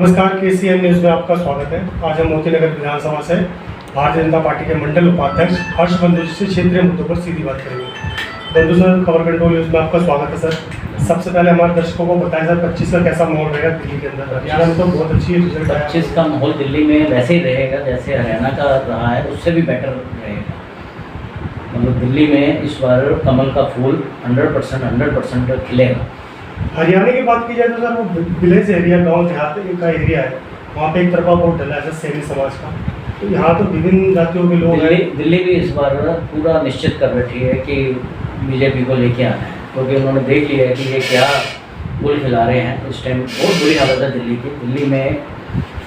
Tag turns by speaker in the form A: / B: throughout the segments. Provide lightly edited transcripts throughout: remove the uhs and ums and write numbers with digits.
A: नमस्कार, KCN news में आपका स्वागत है। आज हम मोती नगर विधानसभा से भारतीय जनता पार्टी के मंडल उपाध्यक्ष हर्ष बंधु जी से क्षेत्रीय मुद्दों पर सीधी बात करेंगे। बंधु सर, खबर कंट्रोल न्यूज़ में आपका स्वागत है सर। सबसे पहले हमारे दर्शकों को बताएं सर, 25 का कैसा माहौल रहेगा दिल्ली के अंदर? हरियाणा में तो बहुत अच्छी रिजल्ट आया।
B: 25 का माहौल दिल्ली में वैसे ही रहेगा जैसे हरियाणा का रहा है, उससे भी बेटर रहेगा। मतलब दिल्ली में इस बार कमल का फूल 100% खिलेगा।
A: हरियाणा की बात की जाए तो सर, वो विलेज एरिया, गाँव देहात का एरिया है, वहाँ पे एक तरफा वोट डला है सैनी समाज का। तो यहाँ तो विभिन्न जातियों के लोग हैं।
B: दिल्ली भी इस बार पूरा निश्चित कर बैठी है कि बीजेपी को लेके आना है, क्योंकि उन्होंने देख लिया है कि ये क्या गुल खिला रहे हैं। इस टाइम बहुत बुरी हालत है दिल्ली की। दिल्ली में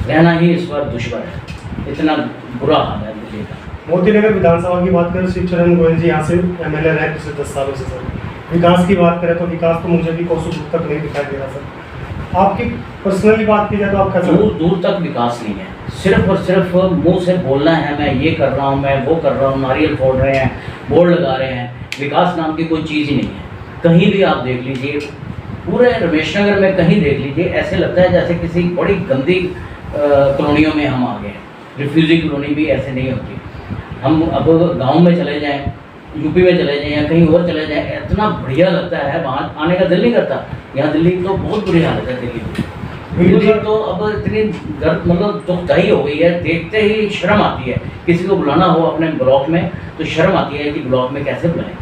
B: रहना ही इस बार दुश्मन है, इतना बुरा हाल है दिल्ली का।
A: मोती नगर विधानसभा की बात करें, शिवचरण गोयल जी यहाँ से MLA रहे पिछले 10 सालों से सर। विकास की बात करें तो विकास तो मुझे भी कोसों दूर तक नहीं दिखाई दे रहा सर। आपकी पर्सनली बात की जाए तो आपका
B: दूर तक विकास नहीं है। सिर्फ और सिर्फ मुंह से बोलना है, मैं ये कर रहा हूँ, मैं वो कर रहा हूँ, नारियल फोड़ रहे हैं, बोर्ड लगा रहे हैं। विकास नाम की कोई चीज़ ही नहीं है। कहीं भी आप देख लीजिए, पूरे रमेश नगर में कहीं देख लीजिए, ऐसे लगता है जैसे किसी बड़ी गंदी कॉलोनियों में हम आ गए हैं। रिफ्यूजी कॉलोनी भी ऐसे नहीं होती। हम अब गाँव में चले जाएँ, यूपी में चले जाएँ या कहीं और चले जाएँ, इतना बढ़िया लगता है, वहाँ आने का दिल नहीं करता। यहाँ दिल्ली तो बहुत बुरी हालत है। दिल्ली तो अब इतनी मतलब दुखदाई हो गई है, देखते ही शर्म आती है। किसी को बुलाना हो अपने ब्लॉक में तो शर्म आती है कि ब्लॉक में कैसे बुलाएं।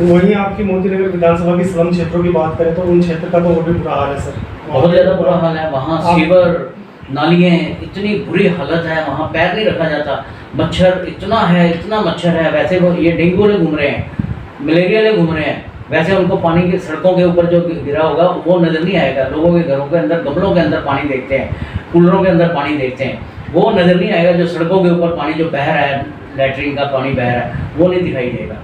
A: वहीं आपकी मोती नगर विधानसभा की स्लम क्षेत्रों की बात करें तो उन क्षेत्र का तो और भी बुरा हाल है सर।
B: बहुत ज़्यादा बुरा हाल है। वहाँ सीवर, नालियाँ, इतनी बुरी हालत है, वहाँ पैर नहीं रखा जाता। मच्छर इतना है, इतना मच्छर है। वैसे वो ये डेंगू वाले घूम रहे हैं, मलेरिया वाले घूम रहे हैं। वैसे उनको पानी की सड़कों के ऊपर जो गिरा होगा वो नज़र नहीं आएगा। लोगों के घरों के अंदर, गमलों के अंदर पानी देखते हैं, कूलरों के अंदर पानी देखते हैं, वो नज़र नहीं आएगा। जो सड़कों के ऊपर पानी जो बह रहा है, लैट्रिन का पानी बह रहा है, वो नहीं दिखाई देगा।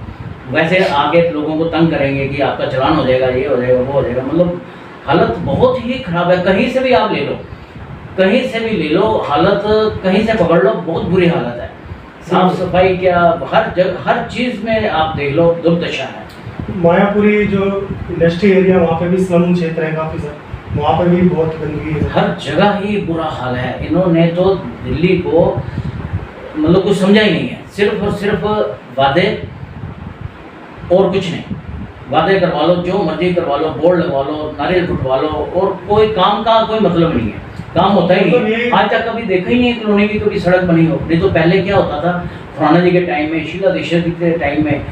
B: वैसे आगे लोगों को तंग करेंगे कि आपका चालान हो जाएगा, ये हो जाएगा, वो हो जाएगा। मतलब हालत बहुत ही ख़राब है। कहीं से भी आप ले लो, कहीं से भी ले लो, हालत कहीं से पकड़ लो, बहुत बुरी हालत है। साफ सफाई क्या, हर चीज़ में आप देख लो, दुर्दशा है।
A: मायापुरी जो इंडस्ट्री एरिया, वहाँ पे भी स्लम क्षेत्र है काफ़ी सर, वहाँ पे भी बहुत गंदगी है।
B: हर जगह ही बुरा हाल है। इन्होंने तो दिल्ली को मतलब कुछ समझा ही नहीं है। सिर्फ और सिर्फ वादे और कुछ नहीं। वादे करवा लो, जो मर्जी करवा लो, बोर्ड लगवा लो, नारियल फुटवा लो, और कोई काम का कोई मतलब नहीं है। काम होता ही नहीं। आज तक कभी देखा ही नहीं है कॉलोनी की कभी सड़क बनी हो। नहीं तो पहले क्या होता था, खुराना जी के टाइम में, शीला दीक्षित जी के टाइम में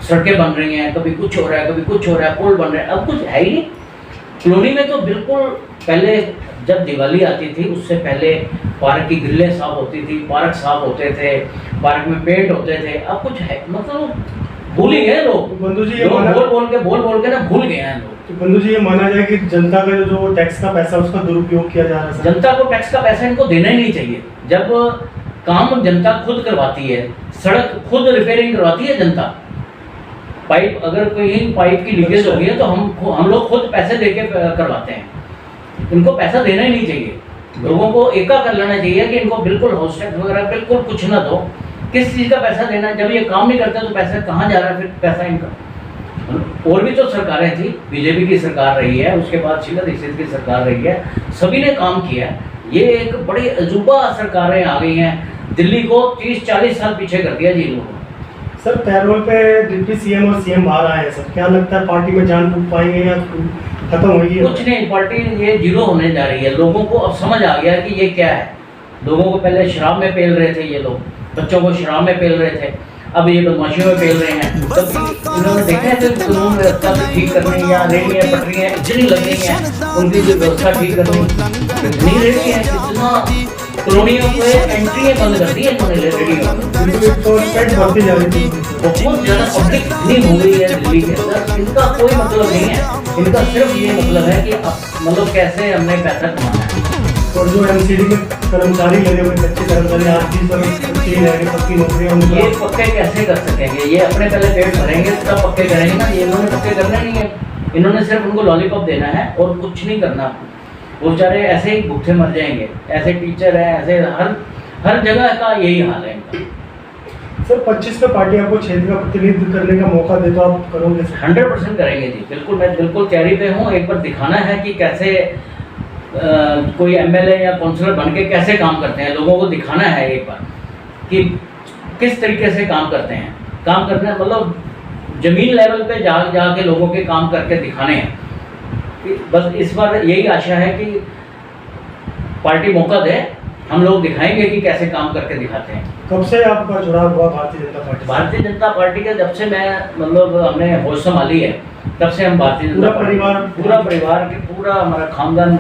B: सड़कें बन रही हैं, कभी कुछ हो रहा है, कभी कुछ हो रहा है, पुल बन रहे हैं। अब कुछ है ही नहीं कॉलोनी में। तो बिल्कुल पहले जब दिवाली आती थी उससे पहले पार्क की ग्रिलें साफ होती थी, पार्क साफ होते थे, पार्क में पेंट होते थे। अब कुछ है मतलब भूल ही गए लोग।
A: बंधु जी,
B: बोल बोल के ना भूल गए हैं लोग।
A: तो बंधु जी, ये माना जाए कि जनता का जो टैक्स का पैसा उसका दुरुपयोग किया जा रहा है।
B: जनता को टैक्स का पैसा इनको देना ही नहीं चाहिए। जब काम जनता खुद करवाती है, सड़क खुद रिपेयरिंग करवाती है जनता। पाइप अगर कोई पाइप की लीकेज हो गई है तो हम लोग खुद पैसे देके करवाते हैं। इनको पैसा देना ही नहीं चाहिए। लोगों को एका कर लेना चाहिए कि इनको बिल्कुल हाउस टैक्स वगैरह बिल्कुल कुछ ना दो। किस चीज़ का पैसा देना? जब ये काम नहीं करते तो पैसा कहाँ जा रहा है फिर पैसा इनका? और भी तो सरकारें थी, बीजेपी की सरकार रही है, उसके बाद शीला दीक्षित की सरकार रही है, सभी ने काम किया है। ये एक बड़ी अजूबा सरकारें आ गई हैं, दिल्ली को 30-40 साल पीछे कर दिया जी लोगों ने।
A: सर, पैरोल पे डिप्टी CM और CM बाहर आए हैं सर, क्या लगता है पार्टी में जान फूंक पाएंगे या खत्म होगी?
B: कुछ नहीं, पार्टी ये जीरो होने जा रही है। लोगों को अब समझ आ गया कि ये क्या है। लोगों को पहले शराब में पेल रहे थे ये लोग, बच्चों को शराब में पेल रहे थे, अब ये बदमाशियों में पेल रहे हैं। तब इन्होंने देखा है कि कानून व्यवस्था ठीक करनी या रेडियाँ पटरियाँ इतनी लग रही हैं, उनकी जो व्यवस्था ठीक करनी इतनी रेडी है, कितना कॉलोनियों को एंट्री बंद कर दी है इन्होंने रेडियो। बहुत ज़्यादा पब्लिक इतनी हो गई है दिल्ली के अंदर, इनका कोई मतलब नहीं है। इनका सिर्फ ये मतलब है कि मतलब कैसे हमने पैसा कमाना है।
A: और जो MCD के कर्मचारी लगे हुए, कच्चे कर्मचारी, आज भी पक्की नौकरियां,
B: ये पक्के कैसे कर सकेंगे? ये अपने पहले पेट भरेंगे तब पक्के करेंगे ना। ये इन्होंने पक्के करना नहीं है। इन्होंने सिर्फ उनको लॉलीपॉप देना है और कुछ नहीं करना। वो बेचारे ऐसे ही भूखे मर जाएंगे। ऐसे टीचर हैं, ऐसे हर जगह का यही हाल है इनका।
A: सर, 25 में पार्टी आपको क्षेत्र का प्रतिनिधित्व करने का मौका दे तो आप करोगे?
B: 100% करेंगे जी, बिल्कुल। मैं बिल्कुल तैयारी पे हूँ। एक बार दिखाना है कि कैसे कोई एमएलए या काउंसलर बन के कैसे काम करते हैं, लोगों को दिखाना है एक बार कि किस तरीके से काम करते हैं। काम करना मतलब ज़मीन लेवल पे जाके लोगों के काम करके दिखाने हैं। बस इस बार यही आशा है कि पार्टी मौका दे, हम लोग दिखाएंगे कि कैसे काम करके दिखाते हैं।
A: कब से आपका जुड़ाव हुआ भारतीय जनता पार्टी?
B: भारतीय जनता पार्टी का जब से मैं मतलब हमने होश संभाली है तब से हम भारतीय जनता पूरा परिवार के पूरा हमारा खानदान।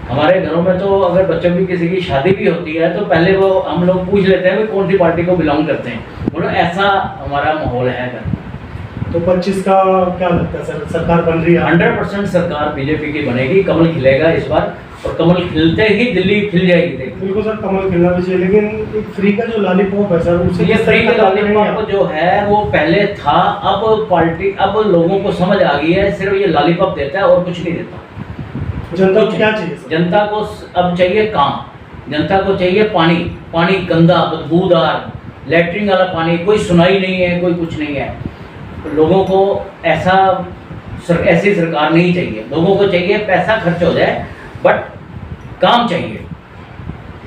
B: हमारे घरों में तो अगर बच्चों की किसी की शादी भी होती है तो पहले वो हम लोग पूछ लेते हैं कि कौन सी पार्टी को बिलोंग करते हैं, मतलब ऐसा हमारा माहौल है घर।
A: तो 25 का क्या लगता है सर, सरकार बन रही है?
B: 100% सरकार बीजेपी की बनेगी, कमल खिलेगा इस बार, और कमल खिलते ही दिल्ली खिल जाएगी। देखिए
A: बिल्कुल सर, कमल खिलना भी चाहिए, लेकिन एक फ्री का जो लॉलीपॉप है सर, उससे
B: ये फ्री का लॉलीपॉप जो है वो पहले था, अब लोगों को समझ आ गई है सिर्फ ये लॉलीपॉप देता है और कुछ नहीं देता।
A: जनता को क्या चाहिए सर?
B: जनता को अब चाहिए काम, जनता को चाहिए पानी गंदा बदबूदार लैट्रिन वाला पानी, कोई सुनाई नहीं है, कोई कुछ नहीं है। लोगों को ऐसी सरकार नहीं चाहिए, लोगों को चाहिए पैसा खर्च हो जाए बट काम चाहिए।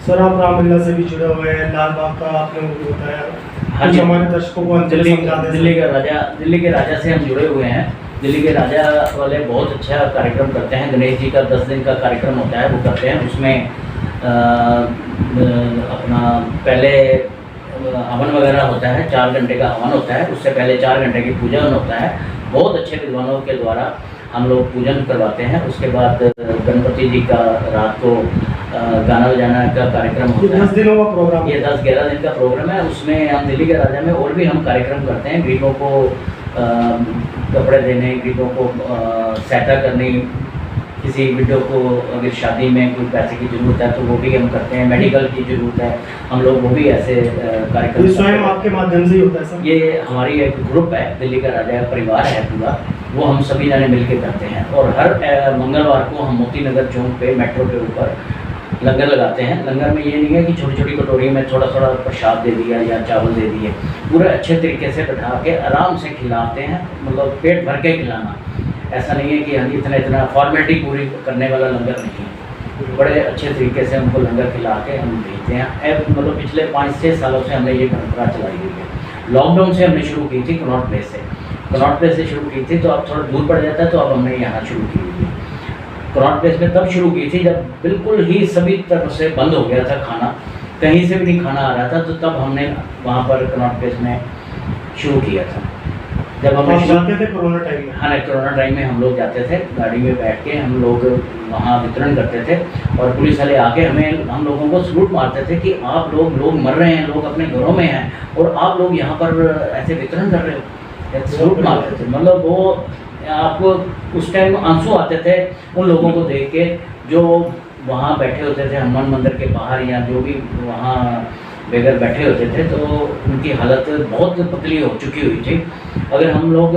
A: सर आप रामलीला से भी जुड़े हुए हैं, लाल बाग का आपने वो भी बताया।
B: हाँ
A: कुछ
B: जी,
A: हमारे दर्शकों को
B: दिल्ली के राजा से हम जुड़े हुए हैं। दिल्ली के राजा वाले बहुत अच्छा कार्यक्रम करते हैं, गणेश जी का 10 दिन का कार्यक्रम होता है वो करते हैं। उसमें अपना पहले हवन वगैरह होता है, 4 घंटे का हवन होता है, उससे पहले 4 घंटे की पूजन होता है। बहुत अच्छे विद्वानों के द्वारा हम लोग पूजन करवाते हैं। उसके बाद गणपति जी का रात को गाना बजाना का कार्यक्रम होता है।
A: 10 दिनों का प्रोग्राम,
B: ये 10-11 दिन का प्रोग्राम है। उसमें हम दिल्ली के राजा में और भी हम कार्यक्रम करते हैं, गरीबों को कपड़े देने, गरीबों को सहायता करनी, किसी विडो को अगर शादी में कोई पैसे की ज़रूरत है तो वो भी हम करते हैं, मेडिकल की ज़रूरत है हम लोग वो भी ऐसे कार्यक्रम
A: स्वयं आपके माध्यम से ही होता है सर?
B: ये हमारी एक ग्रुप है, दिल्ली का राजा परिवार है पूरा, वो हम सभी जने मिल के करते हैं। और हर मंगलवार को हम मोती नगर चौक पे मेट्रो के ऊपर लंगर लगाते हैं। लंगर में ये नहीं है कि छोटी छोटी कटोरी में थोड़ा थोड़ा प्रसाद दे दिया या चावल दे दिए, पूरे अच्छे तरीके से बैठा के आराम से खिलाते हैं, मतलब पेट भर के खिलाना। ऐसा नहीं है कि हाँ इतना फॉर्मेलिटी पूरी करने वाला लंगर नहीं है, बड़े अच्छे तरीके से हमको लंगर खिला के हम भेजते हैं। मतलब पिछले 5-6 सालों से हमने ये परंपरा चलाई हुई है। लॉकडाउन से हमने शुरू की थी कनॉट प्लेस से, कनॉट प्लेस से शुरू की थी, तो अब थोड़ा दूर पड़ जाता है तो अब हमने यहाँ शुरू की हुई है। कनॉट प्लेस में तब शुरू की थी जब बिल्कुल ही सभी तरफ से बंद हो गया था खाना, कहीं से भी नहीं खाना आ रहा था, तो तब हमने वहाँ पर कनॉट प्लेस में शुरू किया था। जब हम
A: जाते थे कोरोना टाइम में?
B: हाँ, कोरोना टाइम में हम लोग जाते थे, गाड़ी में बैठ के हम लोग वहाँ वितरण करते थे और पुलिस वाले आके हम लोगों को सलूट मारते थे कि आप लोग मर रहे हैं, लोग अपने घरों में हैं और आप लोग यहाँ पर ऐसे वितरण कर रहे हो, सलूट मारते थे। मतलब वो आपको उस टाइम आंसू आते थे उन लोगों को देख के जो वहाँ बैठे होते थे हनुमान मंदिर के बाहर, या जो भी वहाँ बेघर बैठे होते थे, तो उनकी हालत बहुत पतली हो चुकी हुई थी। अगर हम लोग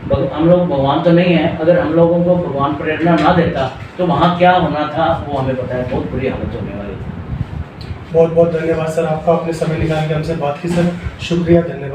B: भगवान तो नहीं है, अगर हम लोगों को भगवान प्रेरणा ना देता तो वहाँ क्या होना था वो हमें पता है, बहुत बुरी हालत होने वाली थी।
A: बहुत बहुत धन्यवाद सर आपका, अपने समय निकाल के हमसे बात की सर, शुक्रिया, धन्यवाद।